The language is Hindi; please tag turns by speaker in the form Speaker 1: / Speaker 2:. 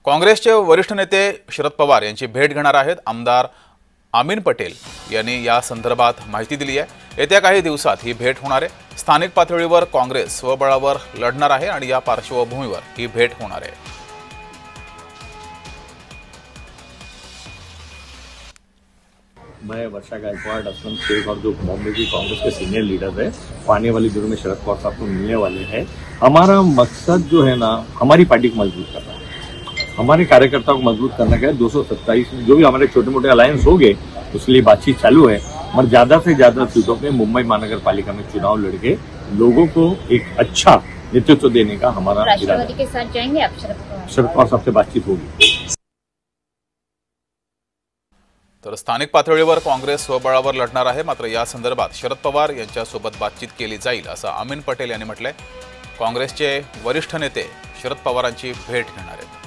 Speaker 1: काँग्रेसचे वरिष्ठ नेते शरद पवार यांची भेट घेणार आहेत। आमदार अमीन पटेल यांनी या संदर्भात माहिती दिली आहे। येत्या काही दिवसात ही भेट होणार आहे। स्थानिक पातळीवर काँग्रेस स्वबळावर लढणार आहे आणि या पार्श्वभूमीवर ही भेट होणार आहे।
Speaker 2: मैं वर्षा गायकवाड़ असलम शेख और जो बॉम्बे की कांग्रेस के सीनियर लीडर है वो आने वाले दिनों में शरद पवार साहब को मिलने वाले हैं। हमारा मकसद जो है ना, हमारी पार्टी को मजबूत करना है, हमारे कार्यकर्ताओं को मजबूत करने का है। 227 में जो भी हमारे छोटे मोटे अलायंस हो गए उसके लिए बातचीत चालू है और ज्यादा से ज्यादा सीटों में मुंबई महानगर पालिका में चुनाव लड़के लोगों को एक अच्छा नेतृत्व देने का हमारा
Speaker 3: राष्ट्रवादी के साथ जाएंगे आप?
Speaker 2: शरद पवार साहब से बातचीत होगी।
Speaker 1: तर स्थानिक पातळीवर काँग्रेस स्वबळावर लढणार आहे। मात्र या संदर्भात शरद पवार यांच्यासोबत बातचीत केली जाईल असं अमीन पटेल यांनी म्हटलंय। काँग्रेसचे वरिष्ठ नेते शरद पवारांची भेट घेणार आहेत।